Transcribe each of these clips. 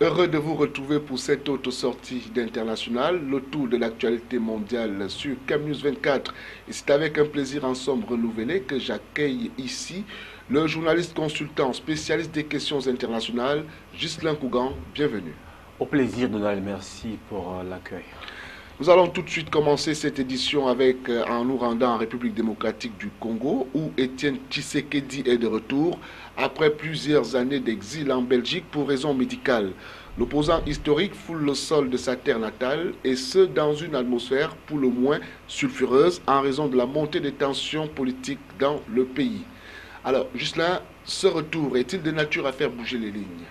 Heureux de vous retrouver pour cette autre sortie d'International, le tour de l'actualité mondiale sur CamNews 24. Et c'est avec un plaisir en somme renouvelé que j'accueille ici le journaliste consultant spécialiste des questions internationales, Ghislain Kougan. Bienvenue. Au plaisir, Donald. Merci pour l'accueil. Nous allons tout de suite commencer cette édition en nous rendant en République démocratique du Congo, où Étienne Tshisekedi est de retour après plusieurs années d'exil en Belgique pour raisons médicales. L'opposant historique foule le sol de sa terre natale, et ce dans une atmosphère pour le moins sulfureuse en raison de la montée des tensions politiques dans le pays. Alors, Ghislain, ce retour est-il de nature à faire bouger les lignes ?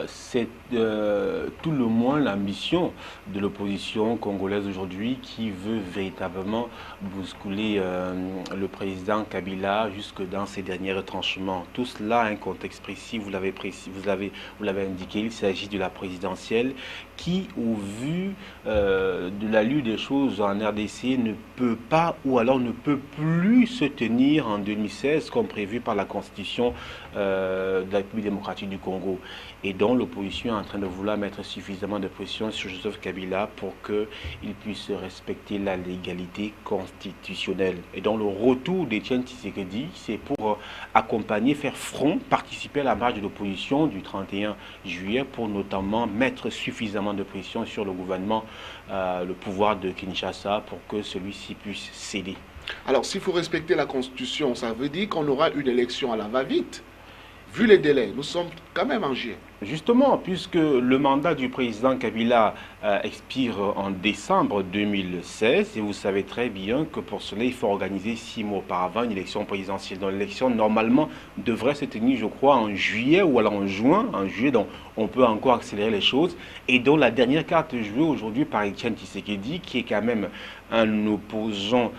C'est tout le moins l'ambition de l'opposition congolaise aujourd'hui qui veut véritablement bousculer le président Kabila jusque dans ses derniers retranchements. Tout cela a un contexte précis, vous l'avez indiqué, il s'agit de la présidentielle qui, au vu de l'allure des choses en RDC, ne peut pas ou alors ne peut plus se tenir en 2016 comme prévu par la Constitution de la République démocratique du Congo, et dont l'opposition est en train de vouloir mettre suffisamment de pression sur Joseph Kabila pour qu'il puisse respecter la légalité constitutionnelle. Et donc le retour d'Étienne Tshisekedi, c'est pour accompagner, faire front, participer à la marche de l'opposition du 31 juillet pour notamment mettre suffisamment de pression sur le gouvernement, le pouvoir de Kinshasa, pour que celui-ci puisse céder. Alors, s'il faut respecter la Constitution, ça veut dire qu'on aura une élection à la va-vite. Vu les délais, nous sommes quand même en juillet. Justement, puisque le mandat du président Kabila expire en décembre 2016, et vous savez très bien que pour cela, il faut organiser 6 mois auparavant une élection présidentielle. Donc l'élection, normalement, devrait se tenir, je crois, en juillet ou alors en juin. En juillet, donc on peut encore accélérer les choses. Et donc la dernière carte jouée aujourd'hui par Étienne Tshisekedi, qui est quand même un opposant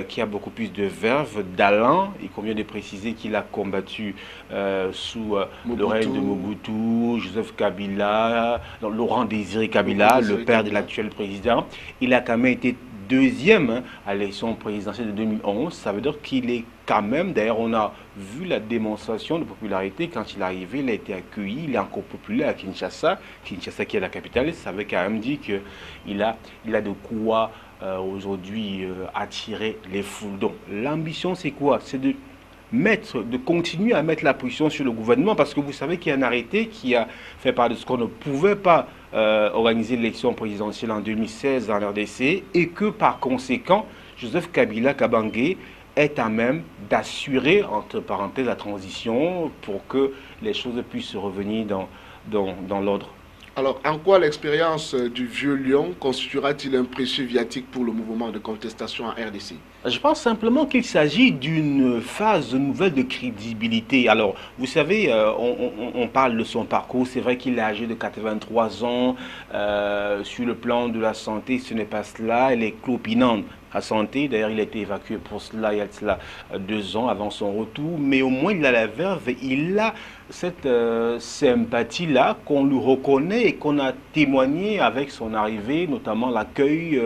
qui a beaucoup plus de verve, d'allant. Il convient de préciser qu'il a combattu sous le règne de Mobutu, Joseph Kabila, Laurent Désiré Kabila, le père de l'actuel président. Il a quand même été deuxième à l'élection présidentielle de 2011. Ça veut dire qu'il est quand même, d'ailleurs on a vu la démonstration de popularité quand il est arrivé, il a été accueilli, il est encore populaire à Kinshasa, Kinshasa qui est la capitale. Ça veut quand même dire qu'il a de quoi aujourd'hui attirer les foules. Donc l'ambition c'est quoi? C'est de continuer à mettre la pression sur le gouvernement, parce que vous savez qu'il y a un arrêté qui a fait part de ce qu'on ne pouvait pas organiser l'élection présidentielle en 2016 en RDC, et que par conséquent, Joseph Kabila Kabange est à même d'assurer, entre parenthèses, la transition pour que les choses puissent revenir dans l'ordre. Alors, en quoi l'expérience du vieux lion constituera-t-il un précieux viatique pour le mouvement de contestation en RDC? Je pense simplement qu'il s'agit d'une phase nouvelle de crédibilité. Alors, vous savez, on parle de son parcours. C'est vrai qu'il est âgé de 83 ans. Sur le plan de la santé, ce n'est pas cela. Elle est clopinante à santé. D'ailleurs, il a été évacué pour cela il y a cela 2 ans avant son retour. Mais au moins, il a la verve. Il a cette sympathie-là qu'on lui reconnaît et qu'on a témoigné avec son arrivée, notamment l'accueil.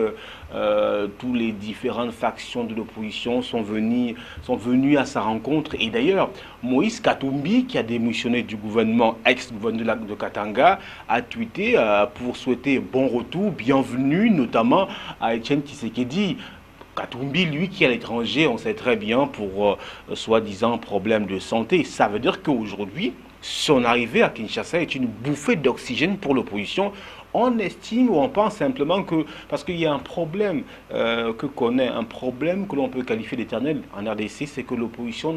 Tous les différentes factions de l'opposition sont venues à sa rencontre. Et d'ailleurs, Moïse Katumbi, qui a démissionné du gouvernement, ex-gouverneur de Katanga, a tweeté pour souhaiter bon retour, bienvenue, notamment à Étienne Tshisekedi. Katumbi, lui, qui est à l'étranger, on sait très bien, pour soi-disant problème de santé. Ça veut dire qu'aujourd'hui, son arrivée à Kinshasa est une bouffée d'oxygène pour l'opposition. On estime ou on pense simplement que, parce qu'il y a un problème un problème que l'on peut qualifier d'éternel en RDC, c'est que l'opposition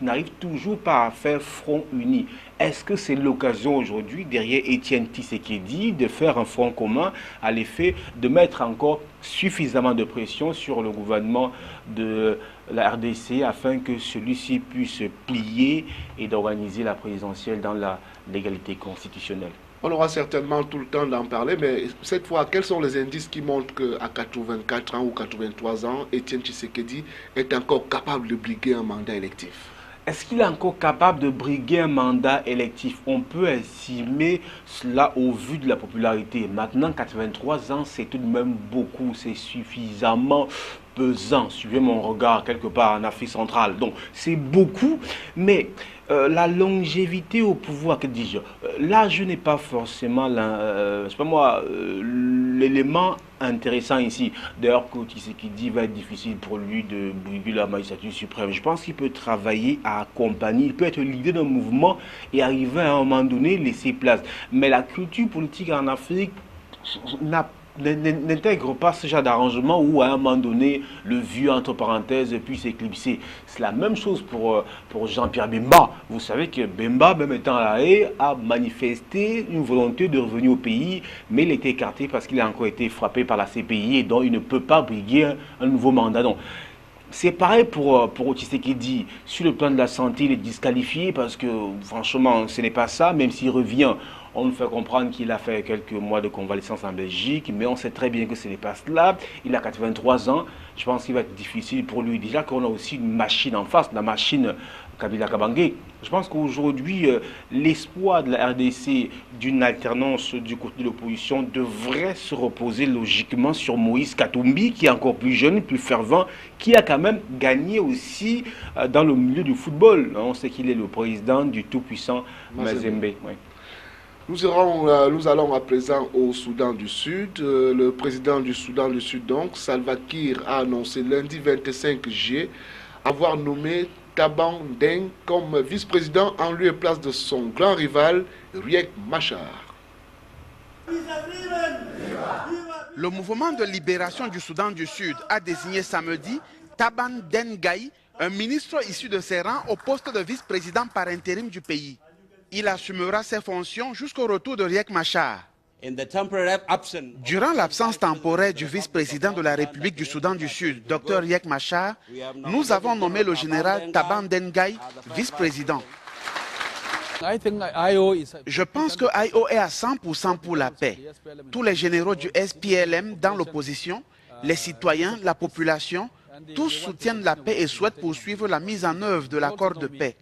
n'arrive toujours pas à faire front uni. Est-ce que c'est l'occasion aujourd'hui, derrière Étienne Tshisekedi, de faire un front commun à l'effet de mettre encore suffisamment de pression sur le gouvernement de la RDC afin que celui-ci puisse plier et d'organiser la présidentielle dans la légalité constitutionnelle? On aura certainement tout le temps d'en parler, mais cette fois, quels sont les indices qui montrent qu'à 84 ans ou 83 ans, Étienne Tshisekedi est encore capable de briguer un mandat électif? Est-ce qu'il est encore capable de briguer un mandat électif? On peut estimer cela au vu de la popularité. Maintenant, 83 ans, c'est tout de même beaucoup, c'est suffisamment pesant, suivez mon regard, quelque part en Afrique centrale. Donc c'est beaucoup, mais la longévité au pouvoir, que dis-je, l'âge n'est pas forcément c'est pas moi, l'élément intéressant ici. D'ailleurs, Tshisekedi va être difficile pour lui de briguer la magistrature suprême. Je pense qu'il peut travailler à accompagner, il peut être leader d'un mouvement et arriver à un moment donné laisser place. Mais la culture politique en Afrique n'intègre pas ce genre d'arrangement où à un moment donné le vieux entre parenthèses puisse éclipser. C'est la même chose pour Jean-Pierre Bemba. Vous savez que Bemba, même étant à La Haye, a manifesté une volonté de revenir au pays, mais il a été écarté parce qu'il a encore été frappé par la CPI et donc il ne peut pas briguer un nouveau mandat. Donc, c'est pareil pour Tshisekedi. Sur le plan de la santé, il est disqualifié parce que, franchement, ce n'est pas ça. Même s'il revient, on nous fait comprendre qu'il a fait quelques mois de convalescence en Belgique, mais on sait très bien que ce n'est pas cela. Il a 83 ans. Je pense qu'il va être difficile pour lui. Déjà qu'on a aussi une machine en face, la machine Kabila Kabange. Je pense qu'aujourd'hui, l'espoir de la RDC d'une alternance du côté de l'opposition devrait se reposer logiquement sur Moïse Katumbi, qui est encore plus jeune, plus fervent, qui a quand même gagné aussi dans le milieu du football. On sait qu'il est le président du tout-puissant Mazembe. Oui. Nous allons à présent au Soudan du Sud. Le président du Soudan du Sud, donc, Salva Kiir, a annoncé lundi 25 juillet avoir nommé Taban Deng comme vice-président en lieu et place de son grand rival, Riek Machar. Le mouvement de libération du Soudan du Sud a désigné samedi Taban Deng Gai, un ministre issu de ses rangs, au poste de vice-président par intérim du pays. Il assumera ses fonctions jusqu'au retour de Riek Machar. Durant l'absence temporaire du vice-président de la République du Soudan du Sud, Dr Riek Machar, nous avons nommé le général Taban Deng Gai vice-président. Je pense que IO est à 100% pour la paix. Tous les généraux du SPLM dans l'opposition, les citoyens, la population, tous soutiennent la paix et souhaitent poursuivre la mise en œuvre de l'accord de paix.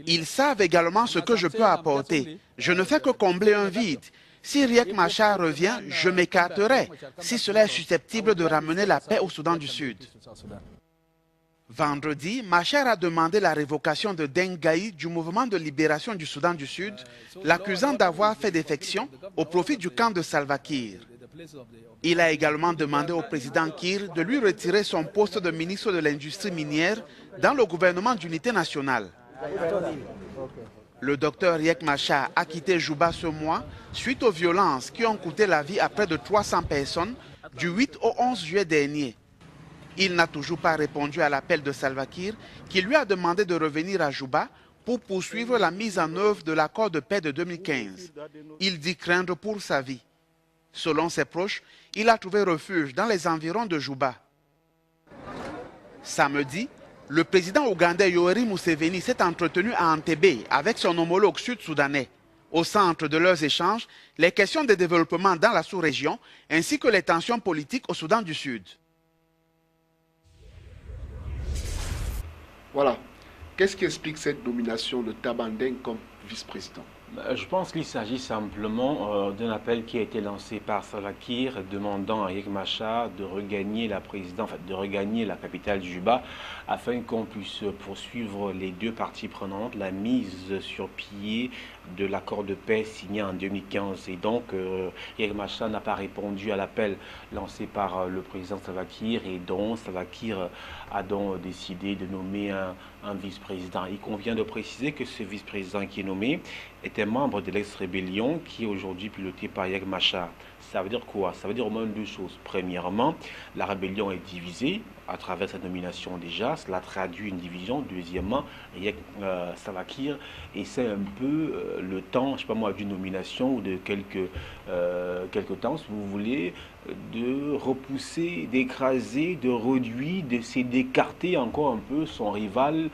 Ils savent également ce que je peux apporter. Je ne fais que combler un vide. Si Riek Machar revient, je m'écarterai, si cela est susceptible de ramener la paix au Soudan du Sud. Vendredi, Machar a demandé la révocation de Deng Gai du mouvement de libération du Soudan du Sud, l'accusant d'avoir fait défection au profit du camp de Salva Kiir. Il a également demandé au président Kiir de lui retirer son poste de ministre de l'Industrie minière dans le gouvernement d'unité nationale. Le docteur Riek Machar a quitté Juba ce mois suite aux violences qui ont coûté la vie à près de 300 personnes du 8 au 11 juillet dernier. Il n'a toujours pas répondu à l'appel de Salva Kiir qui lui a demandé de revenir à Juba pour poursuivre la mise en œuvre de l'accord de paix de 2015. Il dit craindre pour sa vie. Selon ses proches, il a trouvé refuge dans les environs de Juba. Samedi, le président ougandais Yoweri Museveni s'est entretenu à Entebbe avec son homologue sud-soudanais. Au centre de leurs échanges, les questions de développement dans la sous-région ainsi que les tensions politiques au Soudan du Sud. Voilà. Qu'est-ce qui explique cette nomination de Taban Deng comme vice-président? Je pense qu'il s'agit simplement d'un appel qui a été lancé par Salva Kiir demandant à Riek Machar de regagner la présidence, de regagner la capitale Juba afin qu'on puisse poursuivre les deux parties prenantes la mise sur pied de l'accord de paix signé en 2015. Et donc, Riek Machar n'a pas répondu à l'appel lancé par le président Salva Kiir et donc Salva Kiir a donc décidé de nommer un vice-président. Il convient de préciser que ce vice-président qui est nommé était membre de l'ex-rébellion qui est aujourd'hui pilotée par Riek Machar. Ça veut dire quoi? Ça veut dire au moins deux choses. Premièrement, la rébellion est divisée à travers sa nomination déjà. Cela traduit une division. Deuxièmement, Salva Kiir essaie un peu le temps, je ne sais pas moi, d'une nomination ou de quelques temps, si vous voulez, de repousser, d'écraser, de réduire, d'essayer d'écarter encore un peu son rival,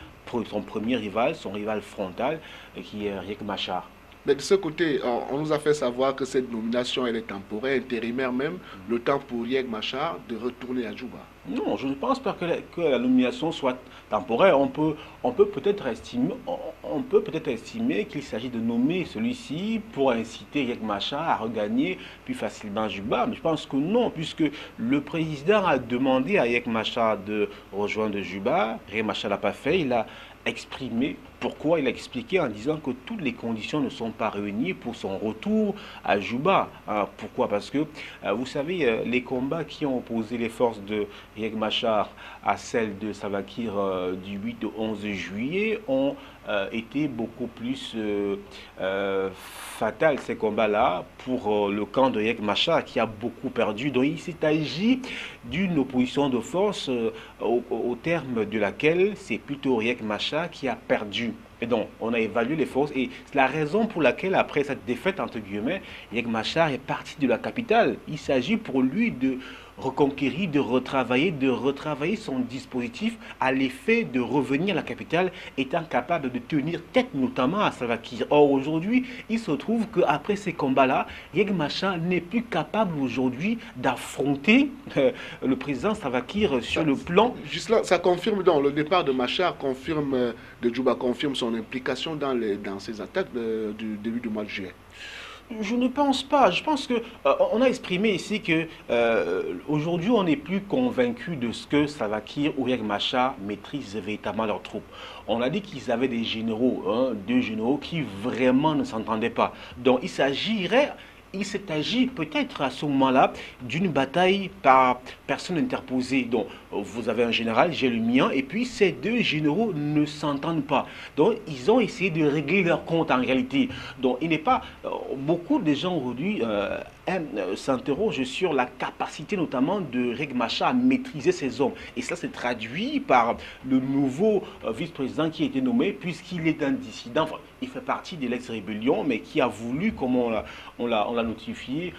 son premier rival, son rival frontal, qui est Riek Machar. Mais de ce côté, on nous a fait savoir que cette nomination, elle est temporaire, intérimaire même, le temps pour Riek Machar de retourner à Juba. Non, je ne pense pas que la nomination soit temporaire. On peut peut-être estimer qu'il s'agit de nommer celui-ci pour inciter Riek Machar à regagner plus facilement Juba. Mais je pense que non, puisque le président a demandé à Riek Machar de rejoindre Juba. Riek Machar l'a pas fait. Il a exprimé pourquoi. Il a expliqué en disant que toutes les conditions ne sont pas réunies pour son retour à Juba. Pourquoi? Parce que, vous savez, les combats qui ont opposé les forces de Riek Machar à celles de Salva Kiir du 8 au 11 juillet ont été beaucoup plus fatales, ces combats-là, pour le camp de Riek Machar qui a beaucoup perdu. Donc il s'est agi d'une opposition de force au terme de laquelle c'est plutôt Riek Machar qui a perdu. Et donc, on a évalué les forces et c'est la raison pour laquelle, après cette défaite, entre guillemets, Riek Machar est parti de la capitale. Il s'agit pour lui de reconquérir, de retravailler son dispositif à l'effet de revenir à la capitale, étant capable de tenir tête notamment à Salva Kiir. Or, aujourd'hui, il se trouve qu'après ces combats-là, Riek Machar n'est plus capable aujourd'hui d'affronter le président Salva Kiir sur le plan. Juste là, ça confirme donc, le départ de Machar confirme, de Juba confirme son implication dans ces attaques du début du mois de juillet. Je ne pense pas. Je pense que on a exprimé ici que aujourd'hui on n'est plus convaincu de ce que Salva Kiir ou Riek Machar maîtrisent véritablement leurs troupes. On a dit qu'ils avaient des généraux, deux généraux qui vraiment ne s'entendaient pas. Donc il s'est agi peut-être à ce moment-là d'une bataille par personne interposée. Donc, vous avez un général, j'ai le mien, et puis ces deux généraux ne s'entendent pas. Donc, ils ont essayé de régler leur compte en réalité. Donc, il n'est pas... beaucoup de gens aujourd'hui s'interrogent sur la capacité notamment de Riek Machar à maîtriser ses hommes. Et cela s'est traduit par le nouveau vice-président qui a été nommé, puisqu'il est un dissident. Enfin, il fait partie de l'ex-rébellion, mais qui a voulu, comme on l'a notifié,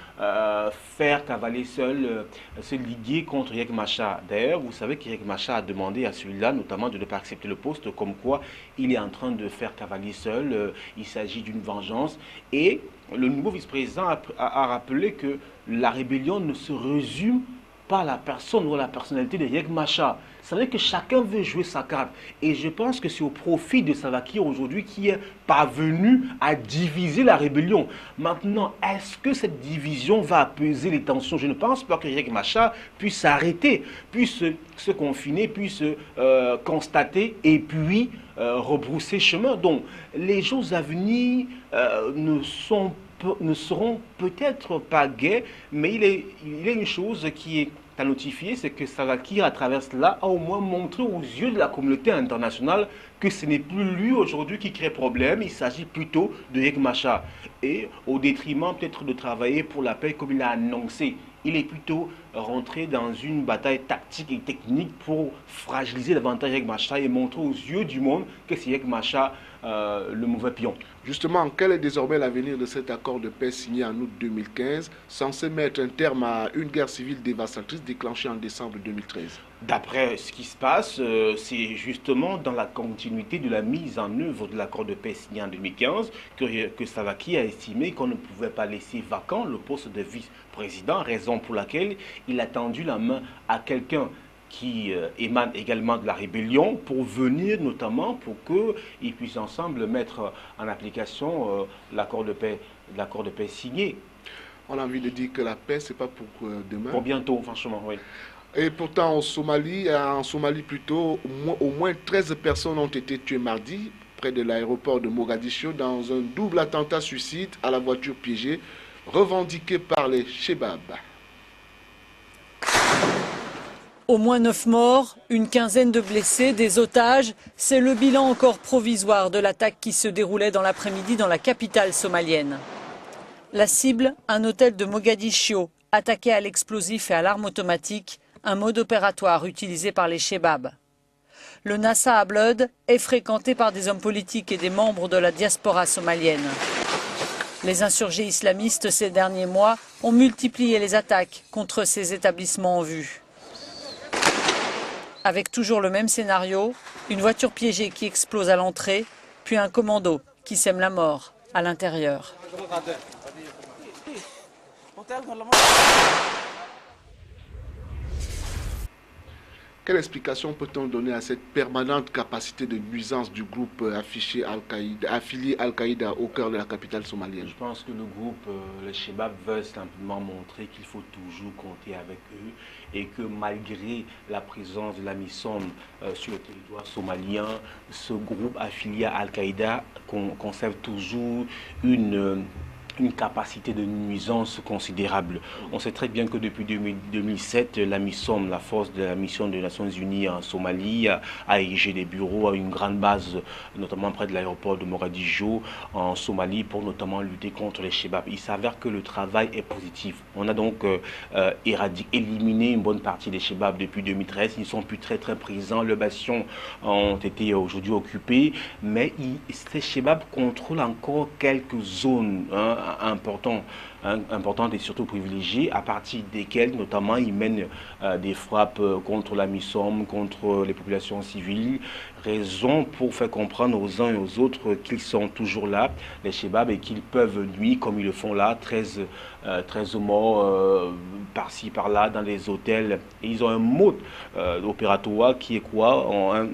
faire cavaler seul, se liguer contre Riek Machar. D'ailleurs, vous savez qu'Riek Machar a demandé à celui-là, notamment, de ne pas accepter le poste, comme quoi il est en train de faire cavalier seul, il s'agit d'une vengeance. Et le nouveau vice-président a rappelé que la rébellion ne se résume pas à la personne ou à la personnalité de Riek Machar. C'est vrai que chacun veut jouer sa carte. Et je pense que c'est au profit de Salva Kiir aujourd'hui qui est parvenu à diviser la rébellion. Maintenant, est-ce que cette division va apaiser les tensions? Je ne pense pas que Riek Machar puisse s'arrêter, puisse se confiner, puisse constater et puis rebrousser chemin. Donc, les jours à venir ne seront peut-être pas gais, mais il est une chose qui est à notifier, c'est que Salva Kiir, à travers cela, a au moins montré aux yeux de la communauté internationale que ce n'est plus lui aujourd'hui qui crée problème, il s'agit plutôt de Riek Machar. Et au détriment peut-être de travailler pour la paix comme il a annoncé, il est plutôt rentré dans une bataille tactique et technique pour fragiliser davantage Riek Machar et montrer aux yeux du monde que c'est Riek Machar le mauvais pion. Justement, quel est désormais l'avenir de cet accord de paix signé en août 2015, censé mettre un terme à une guerre civile dévastatrice déclenchée en décembre 2013? D'après ce qui se passe, c'est justement dans la continuité de la mise en œuvre de l'accord de paix signé en 2015 que Salva Kiir a estimé qu'on ne pouvait pas laisser vacant le poste de vice-président, raison pour laquelle il a tendu la main à quelqu'un qui émane également de la rébellion pour venir notamment pour qu'ils puissent ensemble mettre en application l'accord de paix signé. On a envie de dire que la paix, c'est pas pour demain. Pour bientôt, franchement, oui. Et pourtant, en Somalie plutôt, au moins 13 personnes ont été tuées mardi près de l'aéroport de Mogadiscio dans un double attentat suicide à la voiture piégée revendiqué par les Chebab. Au moins 9 morts, une quinzaine de blessés, des otages. C'est le bilan encore provisoire de l'attaque qui se déroulait dans l'après-midi dans la capitale somalienne. La cible, un hôtel de Mogadiscio, attaqué à l'explosif et à l'arme automatique, un mode opératoire utilisé par les Chebab. Le Nassa à Blood est fréquenté par des hommes politiques et des membres de la diaspora somalienne. Les insurgés islamistes ces derniers mois ont multiplié les attaques contre ces établissements en vue. Avec toujours le même scénario, une voiture piégée qui explose à l'entrée, puis un commando qui sème la mort à l'intérieur. Quelle explication peut-on donner à cette permanente capacité de nuisance du groupe affilié Al-Qaïda au cœur de la capitale somalienne? Je pense que le groupe, les Chebab, veut simplement montrer qu'il faut toujours compter avec eux et que malgré la présence de la MISOM sur le territoire somalien, ce groupe affilié à Al-Qaïda conserve toujours une capacité de nuisance considérable. On sait très bien que depuis 2007, la MISOM, la force de la mission des Nations Unies en Somalie, a érigé des bureaux, a une grande base, notamment près de l'aéroport de Mogadiscio, en Somalie, pour notamment lutter contre les Chebab. Il s'avère que le travail est positif. On a donc éliminé une bonne partie des Chebab depuis 2013. Ils ne sont plus très présents. Leurs bastions ont été aujourd'hui occupés, mais ces Chebab contrôlent encore quelques zones importantes et surtout privilégiées, à partir desquelles notamment ils mènent des frappes contre la MISOM, contre les populations civiles, raison pour faire comprendre aux uns et aux autres qu'ils sont toujours là, les Chebab, et qu'ils peuvent nuire comme ils le font là, 13 morts par-ci par-là dans les hôtels. Et ils ont un mode opératoire qui est quoi?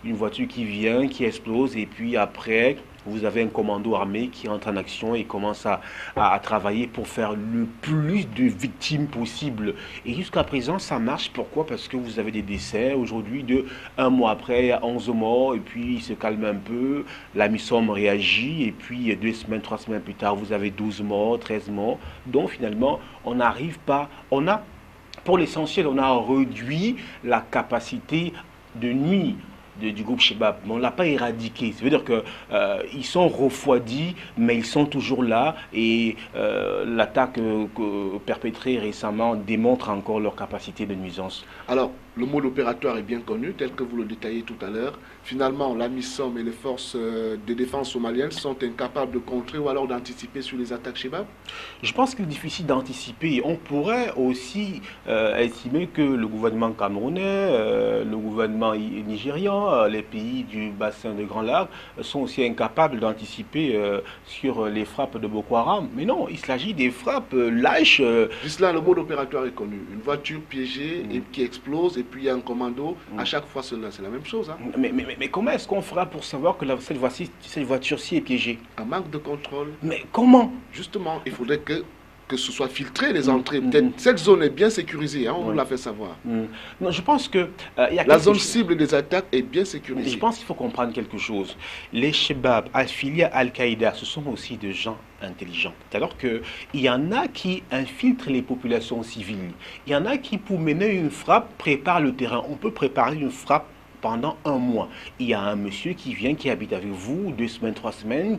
Une voiture qui vient, qui explose, et puis après vous avez un commando armé qui entre en action et commence à travailler pour faire le plus de victimes possible. Et jusqu'à présent, ça marche. Pourquoi? Parce que vous avez des décès. Aujourd'hui, un mois après, il y a 11 morts, et puis il se calme un peu. La MISOM réagit, et puis 2 semaines, 3 semaines plus tard, vous avez 12 morts, 13 morts. Donc finalement, on n'arrive pas... Pour l'essentiel, on a réduit la capacité de nuire du groupe Chebab, mais on ne l'a pas éradiqué. Ça veut dire qu'ils sont refroidis, mais ils sont toujours là, et l'attaque perpétrée récemment démontre encore leur capacité de nuisance. Alors, le mode opératoire est bien connu, tel que vous le détaillez tout à l'heure. Finalement, la MISOM et les forces de défense somaliennes sont incapables de contrer ou alors d'anticiper sur les attaques Chebab? Je pense qu'il est difficile d'anticiper. On pourrait aussi estimer que le gouvernement camerounais, le gouvernement nigérian, les pays du bassin de Grand Lac sont aussi incapables d'anticiper sur les frappes de Boko Haram. Mais non, il s'agit des frappes lâches. Là, le mode opératoire est connu. Une voiture piégée et qui explose, et puis il y a un commando. À chaque fois, c'est la même chose. Hein. Mais comment est-ce qu'on fera pour savoir que cette voiture-ci est piégée? Un manque de contrôle. Mais comment? Justement, il faudrait que ce soit filtré, les entrées. Peut-être cette zone est bien sécurisée, hein, on l'a fait savoir. Non, je pense que... la zone cible des attaques est bien sécurisée. Je pense qu'il faut comprendre quelque chose. Les Chebab affiliés à Al-Qaïda, ce sont aussi des gens intelligents. Alors qu'il y en a qui infiltrent les populations civiles. Il y en a qui, pour mener une frappe, préparent le terrain. On peut préparer une frappe pendant un mois. Il y a un monsieur qui vient, qui habite avec vous 2 semaines, 3 semaines,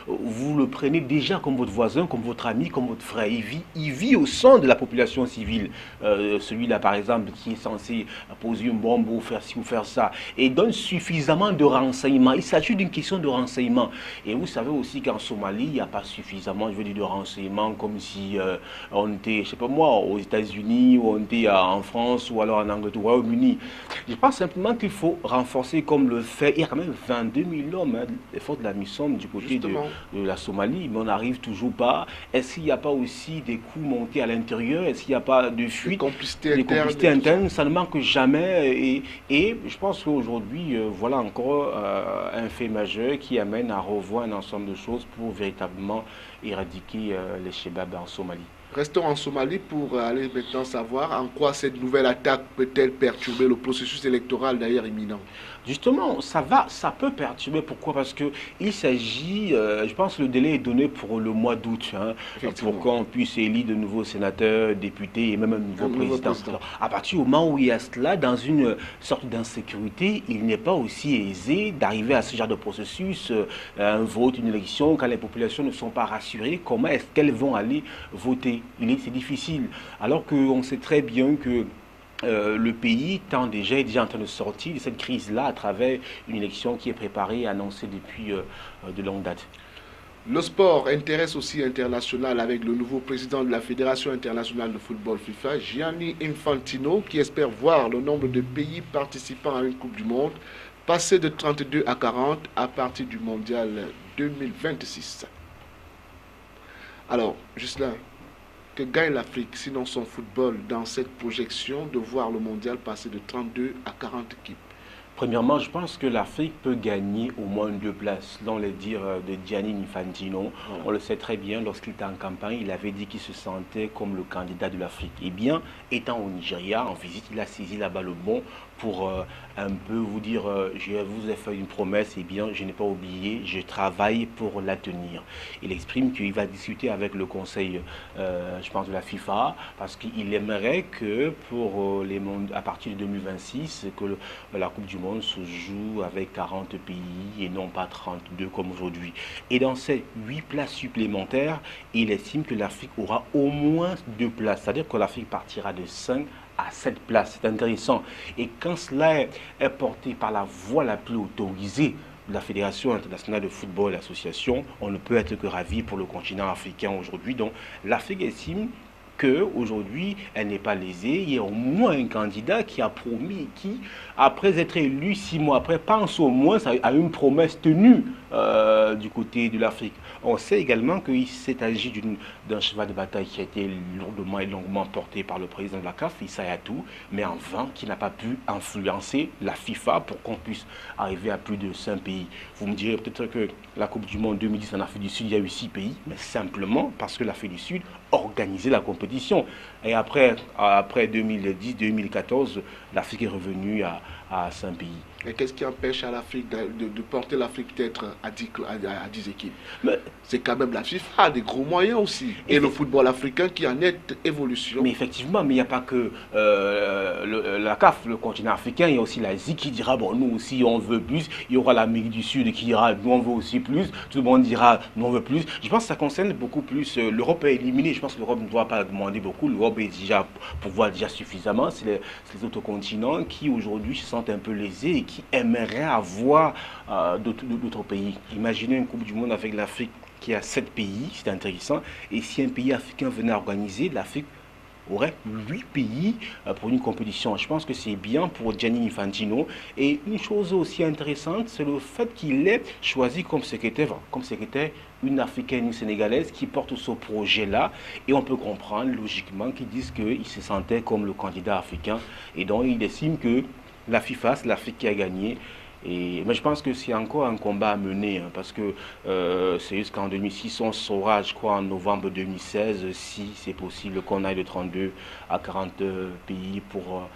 vous le prenez déjà comme votre voisin, comme votre ami, comme votre frère. Il vit au sein de la population civile. Celui-là, par exemple, qui est censé poser une bombe ou faire ci ou faire ça, et donne suffisamment de renseignements. Il s'agit d'une question de renseignement. Et vous savez aussi qu'en Somalie, il n'y a pas suffisamment, je veux dire, de renseignements, comme si on était, je sais pas moi, aux États-Unis, ou on était en France, ou alors en Angleterre, au Royaume-Uni. Je pense simplement qu'il faut renforcer comme le fait. Il y a quand même 22 000 hommes, les forces de la MISOM du côté de la Somalie, mais on n'arrive toujours pas. Est-ce qu'il n'y a pas aussi des coups montés à l'intérieur? Est-ce qu'il n'y a pas de fuite? Des complicités internes, ça ne manque jamais. Et je pense qu'aujourd'hui, voilà encore un fait majeur qui amène à revoir un ensemble de choses pour véritablement éradiquer les Chebab en Somalie. Restons en Somalie pour aller maintenant savoir en quoi cette nouvelle attaque peut-elle perturber le processus électoral d'ailleurs imminent. Justement, ça peut perturber. Pourquoi? Parce qu'il s'agit, je pense que le délai est donné pour le mois d'août, hein, pour qu'on puisse élire de nouveaux sénateurs, députés et même un nouveau président. Alors, à partir du moment où il y a cela, dans une sorte d'insécurité, il n'est pas aussi aisé d'arriver à ce genre de processus, un vote, une élection, quand les populations ne sont pas rassurées. Comment est-ce qu'elles vont aller voter? C'est difficile. Alors qu'on sait très bien que le pays est déjà en train de sortir de cette crise-là à travers une élection qui est préparée et annoncée depuis de longue date. Le sport intéresse aussi international avec le nouveau président de la Fédération internationale de football FIFA, Gianni Infantino, qui espère voir le nombre de pays participant à une Coupe du Monde passer de 32 à 40 à partir du Mondial 2026. Alors, juste là, Que gagne l'Afrique, sinon son football, dans cette projection de voir le mondial passer de 32 à 40 équipes? Premièrement, je pense que l'Afrique peut gagner au moins 2 places. Dans les dires de Gianni Infantino, on le sait très bien, lorsqu'il était en campagne, il avait dit qu'il se sentait comme le candidat de l'Afrique. Eh bien, étant au Nigeria, en visite, il a saisi là-bas le bon pour un peu vous dire, je vous ai fait une promesse, eh bien, je n'ai pas oublié, je travaille pour la tenir. Il exprime qu'il va discuter avec le conseil, je pense, de la FIFA, parce qu'il aimerait que pour à partir de 2026, que la Coupe du Monde se joue avec 40 pays et non pas 32 comme aujourd'hui. Et dans ces 8 places supplémentaires, il estime que l'Afrique aura au moins 2 places. C'est-à-dire que l'Afrique partira de 5 à 7 places. C'est intéressant. Et quand cela est porté par la voie la plus autorisée de la Fédération internationale de football et l'association, on ne peut être que ravi pour le continent africain aujourd'hui. Donc l'Afrique estime qu'aujourd'hui, elle n'est pas lésée. Il y a au moins un candidat qui a promis, qui, après être élu 6 mois après, pense au moins à une promesse tenue du côté de l'Afrique. On sait également qu'il s'est agi d'un cheval de bataille qui a été lourdement et longuement porté par le président de la CAF, Issa Hayatou, mais en vain, qui n'a pas pu influencer la FIFA pour qu'on puisse arriver à plus de 5 pays. Vous me direz peut-être que la Coupe du Monde 2010 en Afrique du Sud, il y a eu 6 pays, mais simplement parce que l'Afrique du Sud organisait la compétition. Et après 2010-2014, l'Afrique est revenue à 5 pays. Et qu'est-ce qui empêche à l'Afrique de porter l'Afrique peut-être à 10 équipes? C'est quand même la FIFA, des gros moyens aussi. Et le football africain qui en est évolution. Mais effectivement, mais il n'y a pas que la CAF, le continent africain, il y a aussi l'Asie qui dira, bon, nous aussi on veut plus. Il y aura l'Amérique du Sud qui dira, nous on veut aussi plus. Tout le monde dira, nous on veut plus. Je pense que ça concerne beaucoup plus. L'Europe est éliminée. Je pense que l'Europe ne doit pas demander beaucoup. L'Europe est déjà pouvoir déjà suffisamment. C'est les autres continents qui aujourd'hui se sentent un peu lésés et qui aimeraient avoir d'autres pays. Imaginez une Coupe du Monde avec l'Afrique qui a 7 pays, c'est intéressant. Et si un pays africain venait organiser, l'Afrique aurait 8 pays pour une compétition. Je pense que c'est bien pour Gianni Infantino. Et une chose aussi intéressante, c'est le fait qu'il ait choisi comme secrétaire une Africaine, une Sénégalaise qui porte ce projet-là. Et on peut comprendre logiquement qu'ils disent qu'il se sentait comme le candidat africain. Et donc il estime que la FIFA, c'est l'Afrique qui a gagné. Mais je pense que c'est encore un combat à mener, parce que c'est jusqu'en 2006, on saura, je crois, en novembre 2016, si c'est possible qu'on aille de 32 à 40 pays pour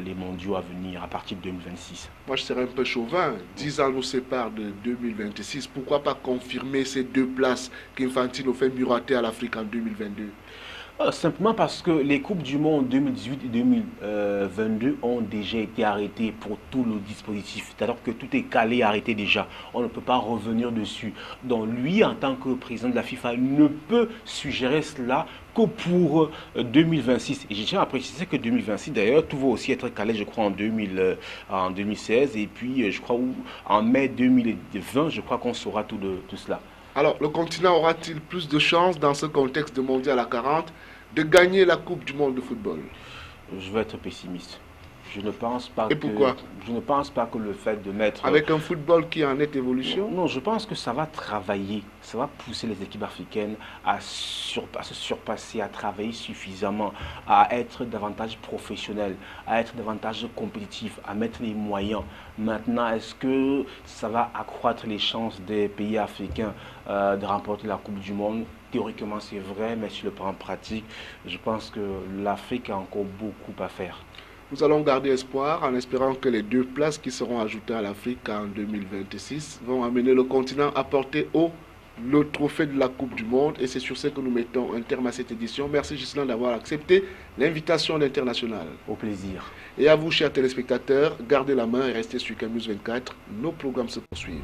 les mondiaux à venir, à partir de 2026. Moi, je serais un peu chauvin. 10 ans nous séparent de 2026. Pourquoi pas confirmer ces 2 places qu'Infantino fait miroiter à l'Afrique en 2022? Simplement parce que les Coupes du Monde 2018 et 2022 ont déjà été arrêtées pour tout le dispositif. C'est-à-dire que tout est calé, arrêté déjà. On ne peut pas revenir dessus. Donc lui, en tant que président de la FIFA, ne peut suggérer cela que pour 2026. Et je tiens à préciser que 2026, d'ailleurs, tout va aussi être calé, je crois, en 2016. Et puis, je crois, en mai 2020, je crois qu'on saura tout de tout cela. Alors, le continent aura-t-il plus de chances, dans ce contexte de mondial à 40, de gagner la Coupe du Monde de football? Je vais être pessimiste. Je ne pense pas Et pourquoi? Je ne pense pas que le fait de mettre... Avec un football qui en est évolution? Non, je pense que ça va travailler, ça va pousser les équipes africaines à se surpasser, à travailler suffisamment, à être davantage professionnelles, à être davantage compétitifs, à mettre les moyens. Maintenant, est-ce que ça va accroître les chances des pays africains de remporter la Coupe du Monde? Théoriquement, c'est vrai, mais sur le plan pratique, je pense que l'Afrique a encore beaucoup à faire. Nous allons garder espoir en espérant que les 2 places qui seront ajoutées à l'Afrique en 2026 vont amener le continent à porter haut le trophée de la Coupe du Monde. Et c'est sur ce que nous mettons un terme à cette édition. Merci Ghislain d'avoir accepté l'invitation d'International. Au plaisir. Et à vous, chers téléspectateurs, gardez la main et restez sur Canal 24. Nos programmes se poursuivent.